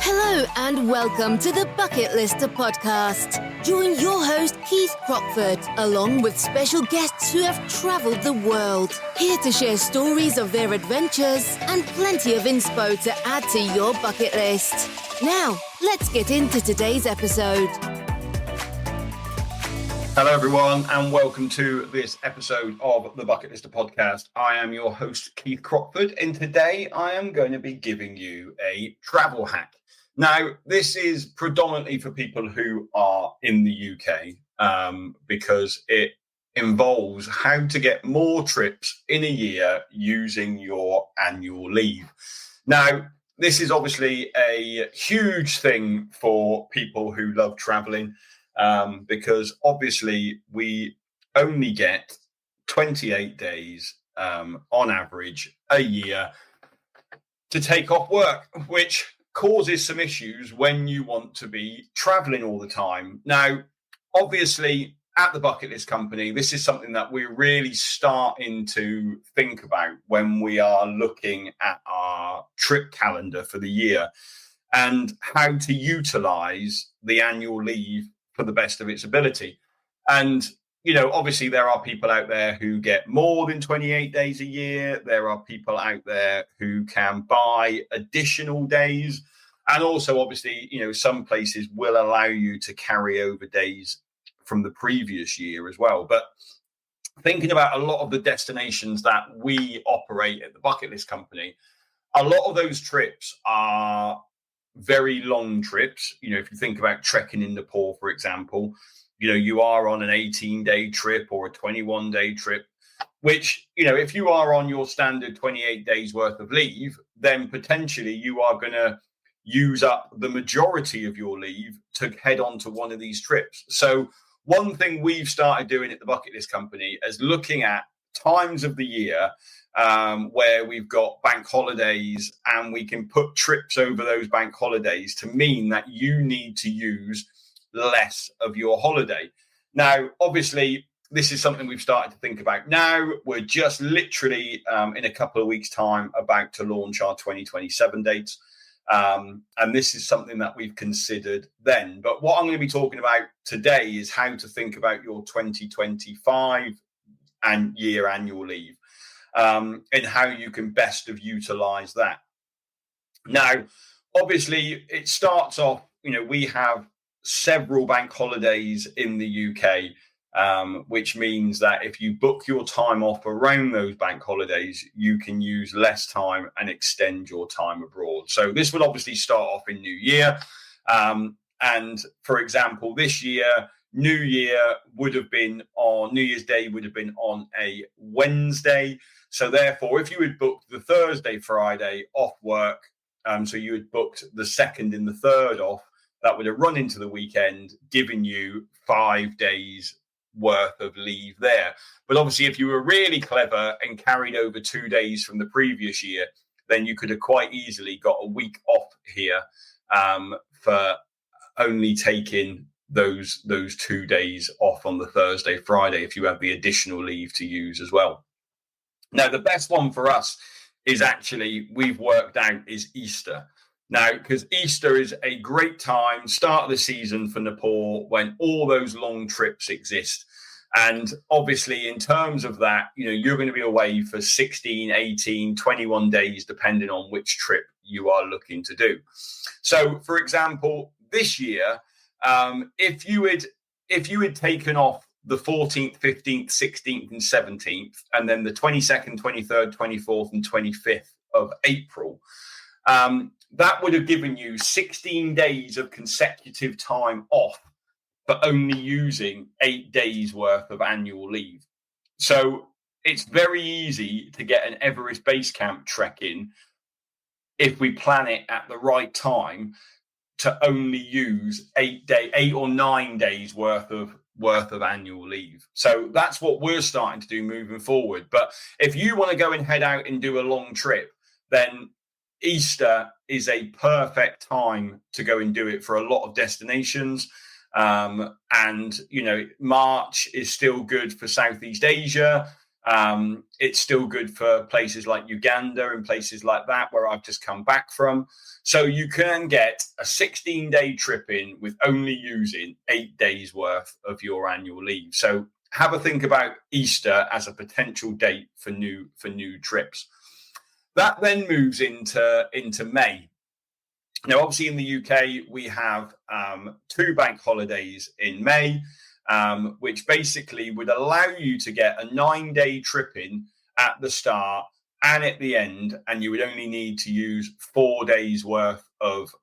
Hello and welcome to the Bucket Lister podcast. Join your host Keith Crockford along with special guests who have travelled the world, here to share stories of their adventures and plenty of inspo to add to your bucket list. Now, let's get into today's episode. Hello everyone and welcome to this episode of the Bucket Lister podcast. I am your host Keith Crockford and today I am going to be giving you a travel hack. Now this is predominantly for people who are in the UK because it involves how to get more trips in a year using your annual leave. Now this is obviously a huge thing for people who love traveling. Because obviously we only get 28 days on average a year to take off work, which causes some issues when you want to be traveling all the time. Now, obviously, at the Bucket List Company, this is something that we're really starting to think about when we are looking at our trip calendar for the year and how to utilize the annual leave for the best of its ability. And, you know, obviously there are people out there who get more than 28 days a year. There are people out there who can buy additional days. And also, obviously, you know, some places will allow you to carry over days from the previous year as well. But thinking about a lot of the destinations that we operate at the Bucket List Company, a lot of those trips are very long trips. You know, if you think about trekking in Nepal, for example, you know, you are on an 18-day trip or a 21-day trip, which, you know, if you are on your standard 28 days worth of leave, then potentially you are going to use up the majority of your leave to head on to one of these trips. So one thing we've started doing at the Bucket List Company is looking at times of the year where we've got bank holidays and we can put trips over those bank holidays to mean that you need to use less of your holiday. Now, obviously, this is something we've started to think about now. We're just literally in a couple of weeks' time about to launch our 2027 dates. And this is something that we've considered then. But what I'm going to be talking about today is how to think about your 2025 and year annual leave. And how you can best have utilized that. Now, obviously, it starts off, you know, we have several bank holidays in the UK, which means that if you book your time off around those bank holidays, you can use less time and extend your time abroad. So this will obviously start off in New Year. And for example, this year, New Year's Day would have been on a Wednesday. So therefore, if you had booked the Thursday, Friday off work, so you had booked the 2nd and the 3rd off, that would have run into the weekend, giving you 5 days worth of leave there. But obviously, if you were really clever and carried over 2 days from the previous year, then you could have quite easily got a week off here for only taking those 2 days off on the Thursday, Friday, if you have the additional leave to use as well. Now, the best one for us is actually, we've worked out, is Easter. Now, because Easter is a great time, start of the season for Nepal, when all those long trips exist. And obviously, in terms of that, you know, you're going to be away for 16, 18, 21 days, depending on which trip you are looking to do. So, for example, this year, if you had taken off the 14th, 15th, 16th and 17th, and then the 22nd, 23rd, 24th and 25th of April, that would have given you 16 days of consecutive time off, but only using 8 days worth of annual leave. So it's very easy to get an Everest Base Camp trek in if we plan it at the right time to only use 8 or 9 days worth of annual leave. So that's what we're starting to do moving forward. But if you want to go and head out and do a long trip, then Easter is a perfect time to go and do it for a lot of destinations. And, you know, March is still good for Southeast Asia. It's still good for places like Uganda and places like that where I've just come back from. So you can get a 16-day trip in with only using 8 days worth of your annual leave. So have a think about Easter as a potential date for new trips. That then moves into May. Now, obviously, in the UK, we have 2 bank holidays in May, which basically would allow you to get a 9-day trip in at the start and at the end, and you would only need to use 4 days worth of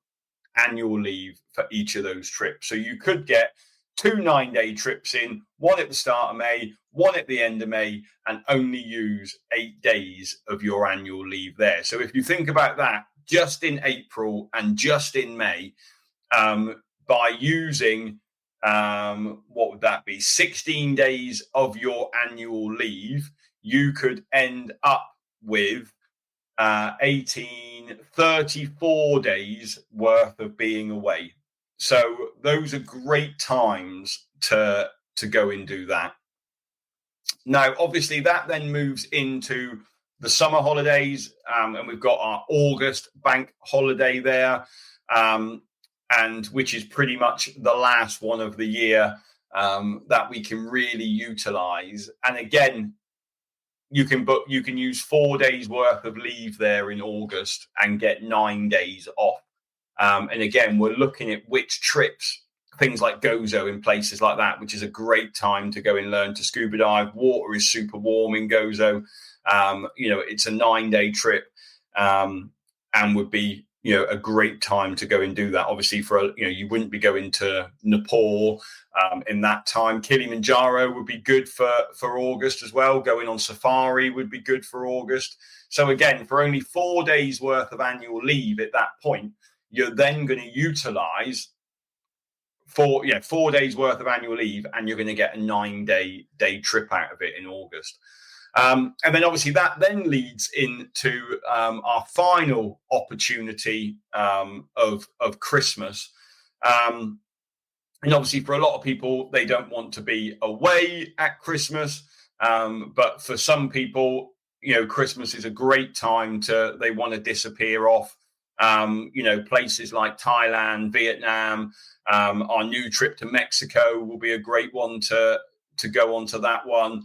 annual leave for each of those trips. So you could get 2 9-day trips in, one at the start of May, one at the end of May, and only use 8 days of your annual leave there. So if you think about that, just in April and just in May, by using, what would that be, 16 days of your annual leave, you could end up with 34 days worth of being away. So those are great times to go and do that. Now, obviously, that then moves into the summer holidays, and we've got our August bank holiday there, and which is pretty much the last one of the year that we can really utilize. And again, you can use 4 days worth of leave there in August and get 9 days off. And again, we're looking at which trips, things like Gozo in places like that, which is a great time to go and learn to scuba dive. Water is super warm in Gozo. It's a 9-day trip, and would be, a great time to go and do that. Obviously, you wouldn't be going to Nepal in that time. Kilimanjaro would be good for August as well. Going on safari would be good for August. So again, for only 4 days worth of annual leave at that point, you're then going to utilize 4 days worth of annual leave, and you're going to get a 9-day trip out of it in August. And then obviously that then leads into our final opportunity of Christmas. And obviously for a lot of people, they don't want to be away at Christmas. But for some people, Christmas is a great time they want to disappear off. Places like Thailand, Vietnam, our new trip to Mexico will be a great one to go on to that one.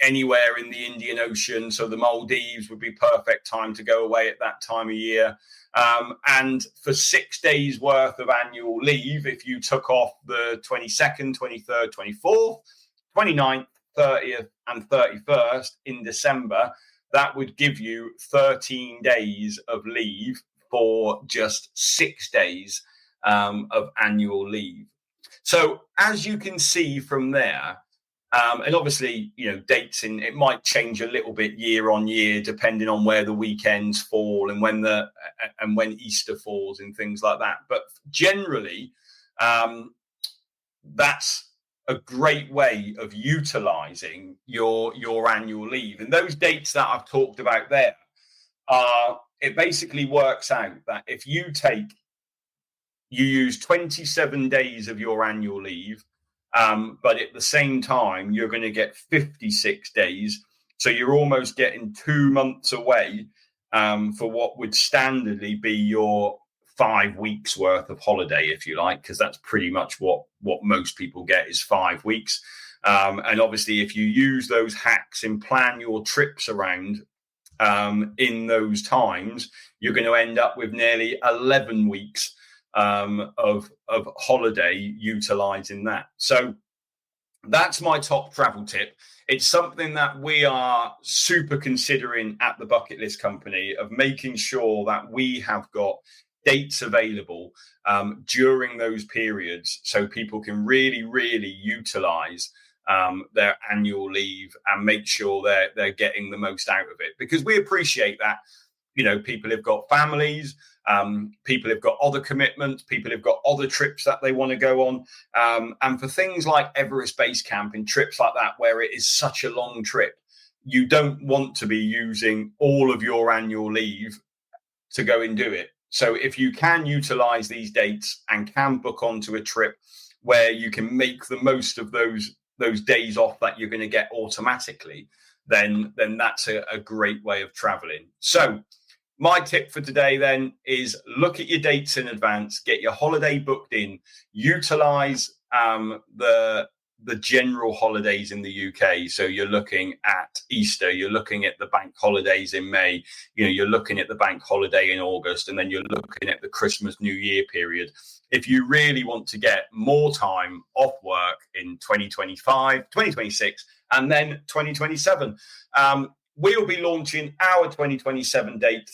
Anywhere in the Indian Ocean, so the Maldives would be perfect time to go away at that time of year. And for 6 days worth of annual leave, if you took off the 22nd, 23rd, 24th, 29th, 30th, and 31st in December, that would give you 13 days of leave for just 6 days of annual leave. So as you can see from there, and obviously, dates it might change a little bit year on year, depending on where the weekends fall and when Easter falls and things like that. But generally, that's a great way of utilizing your annual leave. And those dates that I've talked about there it basically works out that if you use 27 days of your annual leave, but at the same time, you're going to get 56 days. So you're almost getting 2 months away for what would standardly be your 5 weeks worth of holiday, if you like, because that's pretty much what most people get is 5 weeks. And obviously, if you use those hacks and plan your trips around in those times, you're going to end up with nearly 11 weeks of holiday utilizing that. So that's my top travel tip. It's something that we are super considering at the Bucket List Company, of making sure that we have got dates available during those periods so people can really, really utilize their annual leave and make sure they're getting the most out of it, because we appreciate that people have got families, people have got other commitments, people have got other trips that they want to go on, and for things like Everest Base Camp and trips like that where it is such a long trip, you don't want to be using all of your annual leave to go and do it. So if you can utilize these dates and can book onto a trip where you can make the most of those those days off that you're going to get automatically, then that's a great way of traveling. So my tip for today then is look at your dates in advance, get your holiday booked in, utilize the general holidays in the UK. So you're looking at Easter, you're looking at the bank holidays in May, you're looking at the bank holiday in August, and then you're looking at the Christmas New Year period. If you really want to get more time off work in 2025, 2026, and then 2027, we'll be launching our 2027 date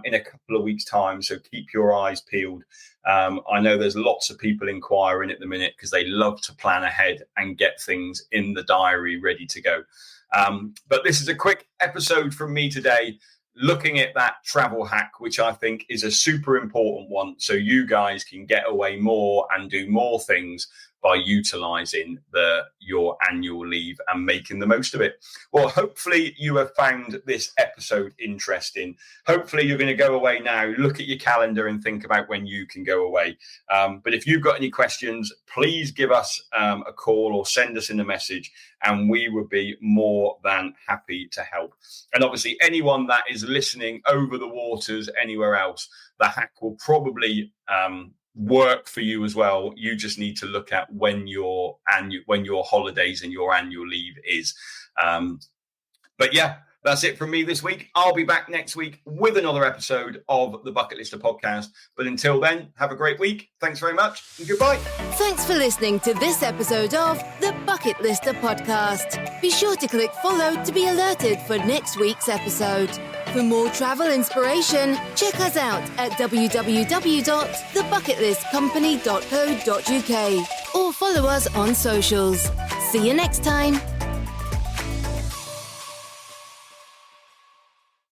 in a couple of weeks' time, so keep your eyes peeled. I know there's lots of people inquiring at the minute because they love to plan ahead and get things in the diary ready to go. But this is a quick episode from me today, looking at that travel hack, which I think is a super important one, so you guys can get away more and do more things by utilizing your annual leave and making the most of it. Well, hopefully you have found this episode interesting. Hopefully you're going to go away now, look at your calendar and think about when you can go away. But if you've got any questions, please give us a call or send us in a message, and we would be more than happy to help. And obviously anyone that is listening over the waters anywhere else, the hack will probably work for you as well. You just need to look at when your holidays and your annual leave is. But yeah, that's it from me this week. I'll be back next week with another episode of the Bucket Lister podcast. But until then, have a great week. Thanks very much and goodbye. Thanks for listening to this episode of the Bucket Lister podcast. Be sure to click follow to be alerted for next week's episode. For more travel inspiration, check us out at www.thebucketlistcompany.co.uk or follow us on socials. See you next time.